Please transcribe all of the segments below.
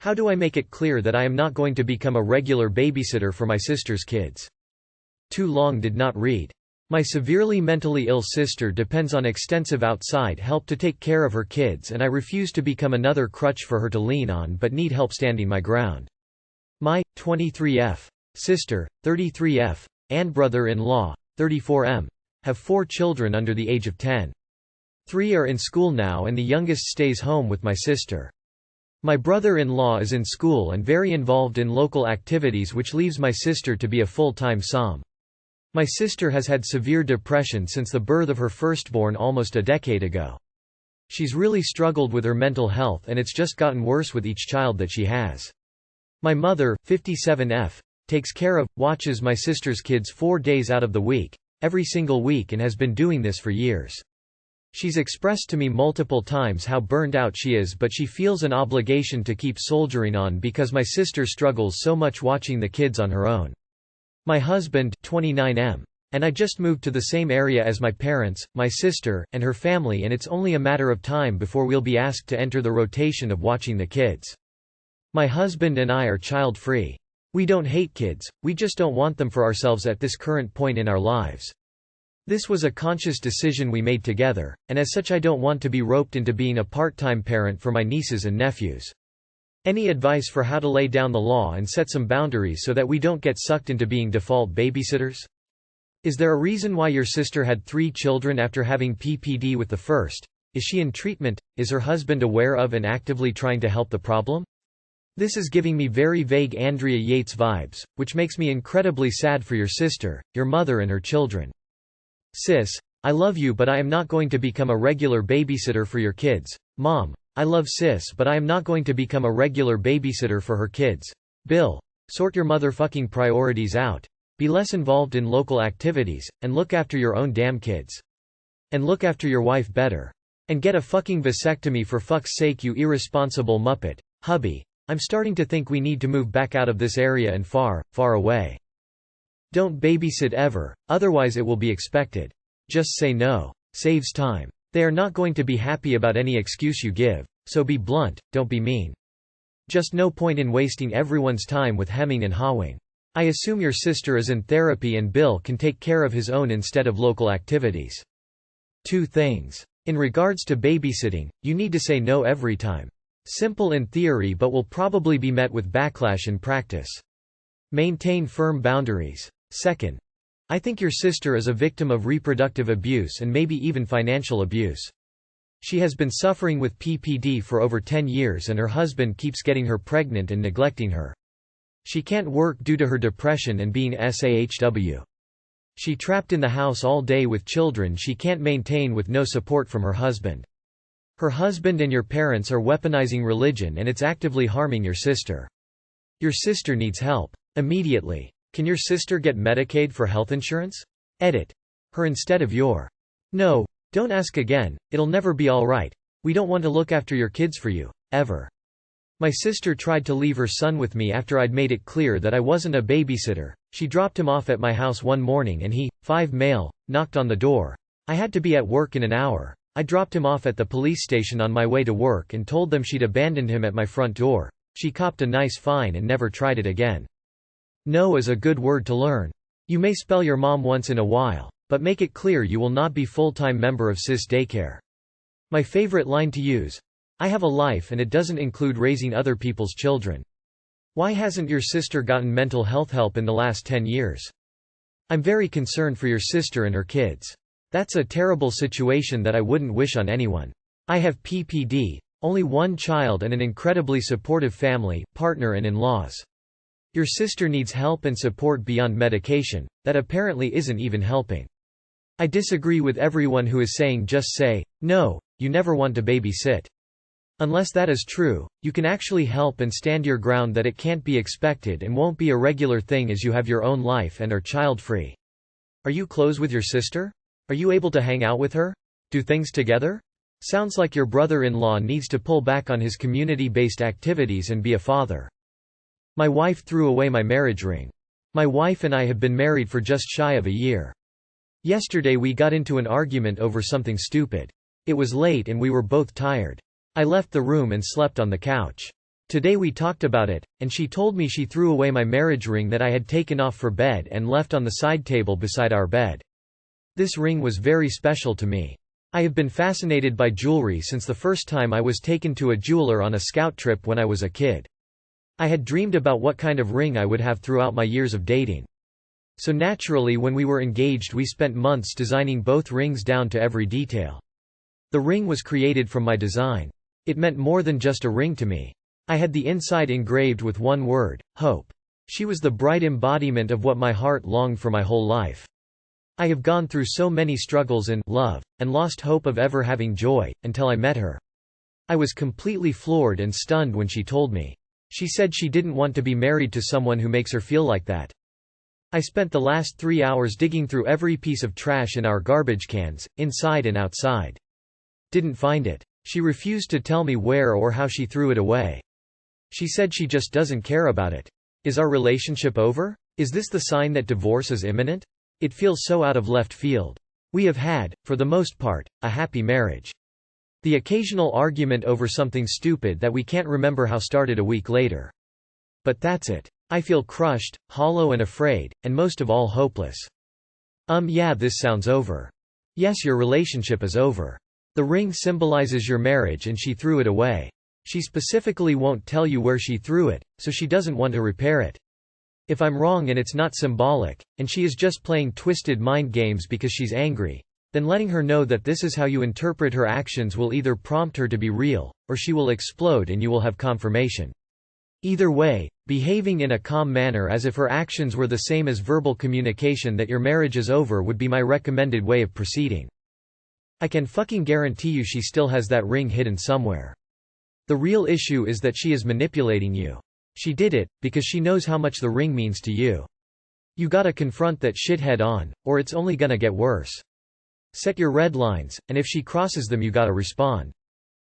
How do I make it clear that I am not going to become a regular babysitter for my sister's kids? Too long did not read. My severely mentally ill sister depends on extensive outside help to take care of her kids, and I refuse to become another crutch for her to lean on but need help standing my ground. My 23F sister, 33F, and brother-in-law, 34M, have 4 children under the age of 10. 3 are in school now and the youngest stays home with my sister. My brother-in-law is in school and very involved in local activities, which leaves my sister to be a full-time som. My sister has had severe depression since the birth of her firstborn almost a decade ago. She's really struggled with her mental health and it's just gotten worse with each child that she has. My mother, 57F, takes care of, watches my sister's kids 4 days out of the week, every single week, and has been doing this for years. She's expressed to me multiple times how burned out she is, but she feels an obligation to keep soldiering on because my sister struggles so much watching the kids on her own. My husband, 29M, and I just moved to the same area as my parents, my sister, and her family, and it's only a matter of time before we'll be asked to enter the rotation of watching the kids. My husband and I are child-free. We don't hate kids, we just don't want them for ourselves at this current point in our lives. This was a conscious decision we made together, and as such I don't want to be roped into being a part-time parent for my nieces and nephews. Any advice for how to lay down the law and set some boundaries so that we don't get sucked into being default babysitters? Is there a reason why your sister had 3 children after having PPD with the first? Is she in treatment? Is her husband aware of and actively trying to help the problem? This is giving me very vague Andrea Yates vibes, which makes me incredibly sad for your sister, your mother and her children. Sis, I love you but I am not going to become a regular babysitter for your kids. Mom, I love sis but I am not going to become a regular babysitter for her kids. Bill, sort your motherfucking priorities out. Be less involved in local activities, and look after your own damn kids. And look after your wife better. And get a fucking vasectomy for fuck's sake, you irresponsible muppet. Hubby, I'm starting to think we need to move back out of this area and far, far away. Don't babysit ever, otherwise it will be expected. Just say no. Saves time. They are not going to be happy about any excuse you give, so be blunt, don't be mean. Just no point in wasting everyone's time with hemming and hawing. I assume your sister is in therapy and Bill can take care of his own instead of local activities. 2 things. In regards to babysitting, you need to say no every time. Simple in theory but will probably be met with backlash in practice. Maintain firm boundaries. 2nd. I think your sister is a victim of reproductive abuse and maybe even financial abuse. She has been suffering with PPD for over 10 years and her husband keeps getting her pregnant and neglecting her. She can't work due to her depression and being SAHW. She trapped in the house all day with children she can't maintain with no support from her husband. Her husband and your parents are weaponizing religion and it's actively harming your sister. Your sister needs help. Immediately. Can your sister get Medicaid for health insurance? Edit. Her instead of your. No, don't ask again, it'll never be alright. We don't want to look after your kids for you, ever. My sister tried to leave her son with me after I'd made it clear that I wasn't a babysitter. She dropped him off at my house one morning and he, 5 male, knocked on the door. I had to be at work in an hour. I dropped him off at the police station on my way to work and told them she'd abandoned him at my front door. She copped a nice fine and never tried it again. No is a good word to learn. You may spell your mom once in a while, but make it clear you will not be full-time member of sis daycare. My favorite line to use. I have a life and it doesn't include raising other people's children. Why hasn't your sister gotten mental health help in the last 10 years? I'm very concerned for your sister and her kids. That's a terrible situation that I wouldn't wish on anyone. I have PPD, only 1 child and an incredibly supportive family, partner and in-laws. Your sister needs help and support beyond medication, that apparently isn't even helping. I disagree with everyone who is saying just say, no, you never want to babysit. Unless that is true, you can actually help and stand your ground that it can't be expected and won't be a regular thing as you have your own life and are child-free. Are you close with your sister? Are you able to hang out with her? Do things together? Sounds like your brother-in-law needs to pull back on his community-based activities and be a father. My wife threw away my marriage ring. My wife and I have been married for just shy of a year. Yesterday we got into an argument over something stupid. It was late and we were both tired. I left the room and slept on the couch. Today we talked about it, and she told me she threw away my marriage ring that I had taken off for bed and left on the side table beside our bed. This ring was very special to me. I have been fascinated by jewelry since the first time I was taken to a jeweler on a scout trip when I was a kid. I had dreamed about what kind of ring I would have throughout my years of dating. So naturally when we were engaged we spent months designing both rings down to every detail. The ring was created from my design. It meant more than just a ring to me. I had the inside engraved with one word, hope. She was the bright embodiment of what my heart longed for my whole life. I have gone through so many struggles in love, and lost hope of ever having joy, until I met her. I was completely floored and stunned when she told me. She said she didn't want to be married to someone who makes her feel like that. I spent the last 3 hours digging through every piece of trash in our garbage cans, inside and outside. Didn't find it. She refused to tell me where or how she threw it away. She said she just doesn't care about it. Is our relationship over? Is this the sign that divorce is imminent? It feels so out of left field. We have had, for the most part, a happy marriage. The occasional argument over something stupid that we can't remember how started a week later. But that's it. I feel crushed, hollow and afraid, and most of all hopeless. Yeah, this sounds over. Yes, your relationship is over. The ring symbolizes your marriage and she threw it away. She specifically won't tell you where she threw it, so she doesn't want to repair it. If I'm wrong and it's not symbolic, and she is just playing twisted mind games because she's angry, then letting her know that this is how you interpret her actions will either prompt her to be real, or she will explode and you will have confirmation. Either way, behaving in a calm manner as if her actions were the same as verbal communication that your marriage is over would be my recommended way of proceeding. I can fucking guarantee you she still has that ring hidden somewhere. The real issue is that she is manipulating you. She did it, because she knows how much the ring means to you. You gotta confront that shit head on, or it's only gonna get worse. Set your red lines, and if she crosses them you gotta respond.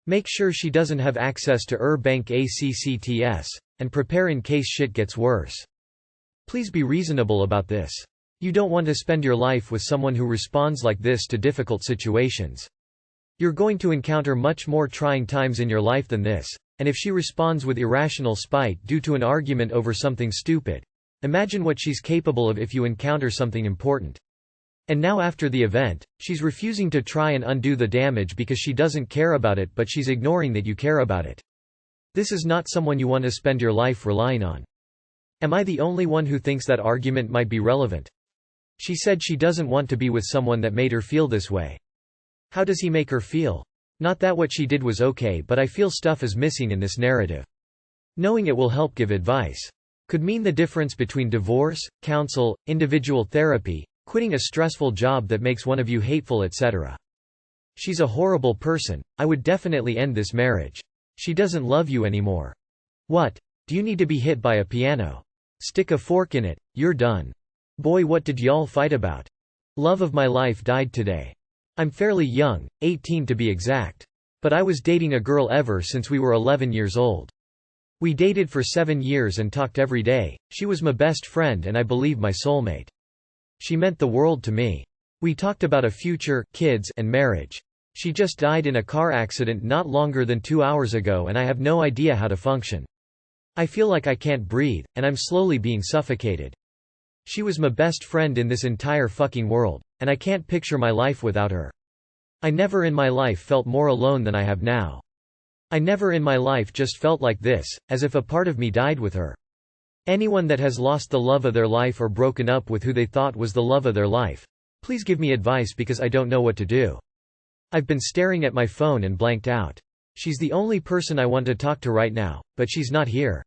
Make sure she doesn't have access to bank access, and prepare in case shit gets worse. Please be reasonable about this. You don't want to spend your life with someone who responds like this to difficult situations. You're going to encounter much more trying times in your life than this, and if she responds with irrational spite due to an argument over something stupid, imagine what she's capable of if you encounter something important. And now after the event, she's refusing to try and undo the damage because she doesn't care about it, but she's ignoring that you care about it. This is not someone you want to spend your life relying on. Am I the only one who thinks that argument might be relevant? She said she doesn't want to be with someone that made her feel this way. How does he make her feel? Not that what she did was okay, but I feel stuff is missing in this narrative. Knowing it will help give advice. Could mean the difference between divorce, counsel, individual therapy, quitting a stressful job that makes one of you hateful, etc. She's a horrible person. I would definitely end this marriage. She doesn't love you anymore. What? Do you need to be hit by a piano? Stick a fork in it, you're done. Boy, what did y'all fight about? Love of my life died today. I'm fairly young, 18 to be exact. But I was dating a girl ever since we were 11 years old. We dated for 7 years and talked every day. She was my best friend and I believe my soulmate. She meant the world to me. We talked about a future, kids, and marriage. She just died in a car accident not longer than 2 hours ago and I have no idea how to function. I feel like I can't breathe, and I'm slowly being suffocated. She was my best friend in this entire fucking world, and I can't picture my life without her. I never in my life felt more alone than I have now. I never in my life just felt like this, as if a part of me died with her. Anyone that has lost the love of their life or broken up with who they thought was the love of their life, please give me advice because I don't know what to do. I've been staring at my phone and blanked out. She's the only person I want to talk to right now, but she's not here.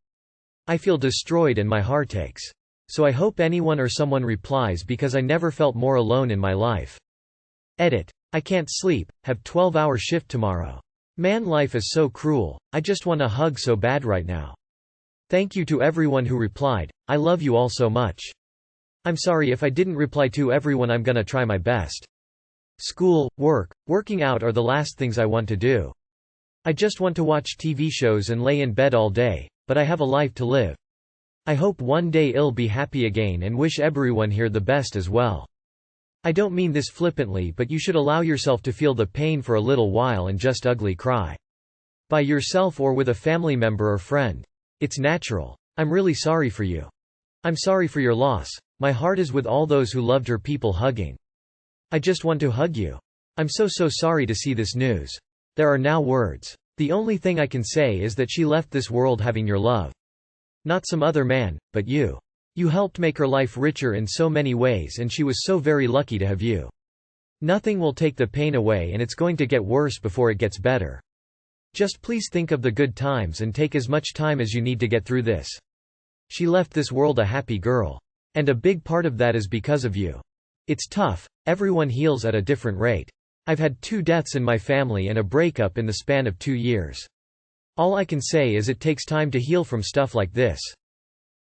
I feel destroyed and my heart aches. So I hope anyone or someone replies because I never felt more alone in my life. Edit. I can't sleep, have 12-hour shift tomorrow. Man, life is so cruel, I just want a hug so bad right now. Thank you to everyone who replied, I love you all so much. I'm sorry if I didn't reply to everyone, I'm gonna try my best. School, work, working out are the last things I want to do. I just want to watch TV shows and lay in bed all day, but I have a life to live. I hope one day I'll be happy again and wish everyone here the best as well. I don't mean this flippantly, but you should allow yourself to feel the pain for a little while and just ugly cry. By yourself or with a family member or friend. It's natural. I'm really sorry for you. I'm sorry for your loss. My heart is with all those who loved her. People hugging. I just want to hug you. I'm so sorry to see this news. There are now words. The only thing I can say is that she left this world having your love. Not some other man, but you. You helped make her life richer in so many ways, and she was so very lucky to have you. Nothing will take the pain away, and it's going to get worse before it gets better. Just please think of the good times and take as much time as you need to get through this. She left this world a happy girl. And a big part of that is because of you. It's tough, everyone heals at a different rate. I've had 2 deaths in my family and a breakup in the span of 2 years. All I can say is it takes time to heal from stuff like this.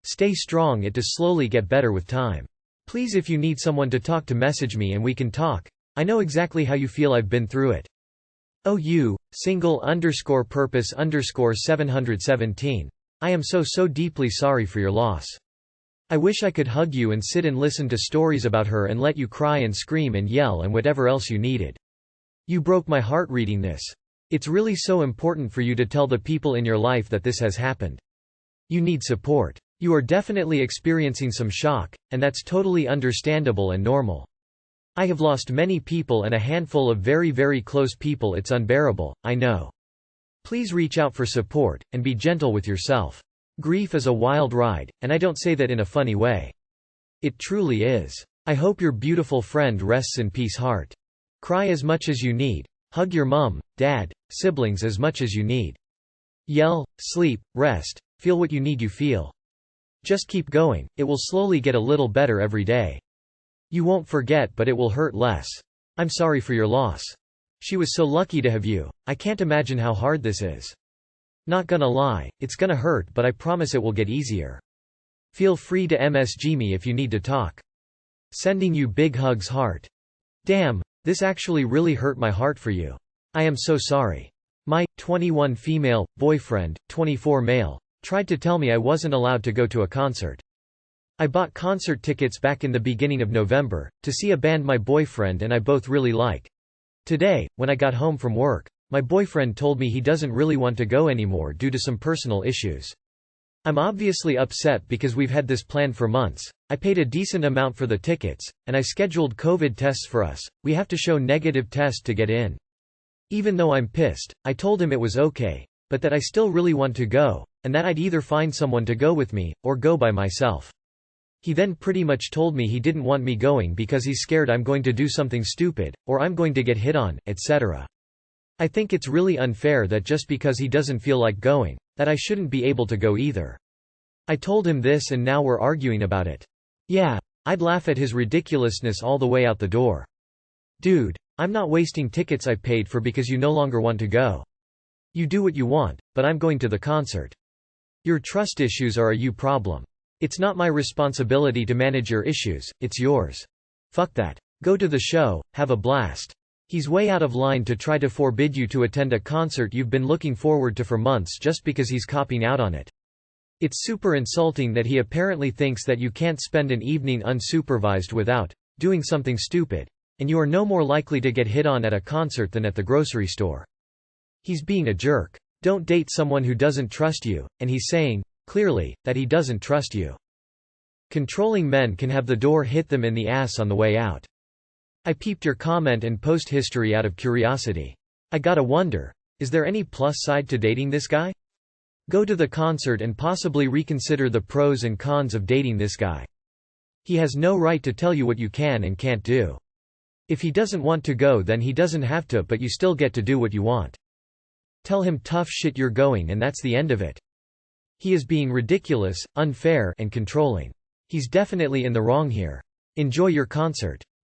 Stay strong, it does slowly get better with time. Please, if you need someone to talk to, message me and we can talk. I know exactly how you feel, I've been through it. Oh, you, _purpose_717. I am so deeply sorry for your loss. I wish I could hug you and sit and listen to stories about her and let you cry and scream and yell and whatever else you needed. You broke my heart reading this. It's really so important for you to tell the people in your life that this has happened. You need support. You are definitely experiencing some shock, and that's totally understandable and normal. I have lost many people and a handful of very close people. It's unbearable, I know. Please reach out for support, and be gentle with yourself. Grief is a wild ride, and I don't say that in a funny way. It truly is. I hope your beautiful friend rests in peace. Heart. Cry as much as you need. Hug your mom, dad, siblings as much as you need. Yell, sleep, rest, feel what you need. You feel. Just keep going, it will slowly get a little better every day. You won't forget, but it will hurt less. I'm sorry for your loss. She was so lucky to have you. I can't imagine how hard this is. Not gonna lie, it's gonna hurt, but I promise it will get easier. Feel free to message me if you need to talk. Sending you big hugs. Heart. Damn, this actually really hurt my heart for you. I am so sorry. My 21 female boyfriend, 24 male, tried to tell me I wasn't allowed to go to a concert. I bought concert tickets back in the beginning of November to see a band my boyfriend and I both really like. Today, when I got home from work, my boyfriend told me he doesn't really want to go anymore due to some personal issues. I'm obviously upset because we've had this plan for months. I paid a decent amount for the tickets, and I scheduled COVID tests for us. We have to show negative test to get in. Even though I'm pissed, I told him it was okay, but that I still really want to go, and that I'd either find someone to go with me, or go by myself. He then pretty much told me he didn't want me going because he's scared I'm going to do something stupid, or I'm going to get hit on, etc. I think it's really unfair that just because he doesn't feel like going, that I shouldn't be able to go either. I told him this and now we're arguing about it. Yeah, I'd laugh at his ridiculousness all the way out the door. Dude, I'm not wasting tickets I paid for because you no longer want to go. You do what you want, but I'm going to the concert. Your trust issues are a you problem. It's not my responsibility to manage your issues, it's yours. Fuck that. Go to the show, have a blast. He's way out of line to try to forbid you to attend a concert you've been looking forward to for months just because he's copping out on it. It's super insulting that he apparently thinks that you can't spend an evening unsupervised without doing something stupid, and you are no more likely to get hit on at a concert than at the grocery store. He's being a jerk. Don't date someone who doesn't trust you, and he's saying, clearly, that he doesn't trust you. Controlling men can have the door hit them in the ass on the way out. I peeped your comment and post history out of curiosity. I gotta wonder, is there any plus side to dating this guy? Go to the concert and possibly reconsider the pros and cons of dating this guy. He has no right to tell you what you can and can't do. If he doesn't want to go, then he doesn't have to, but you still get to do what you want. Tell him tough shit you're going and that's the end of it. He is being ridiculous, unfair, and controlling. He's definitely in the wrong here. Enjoy your concert.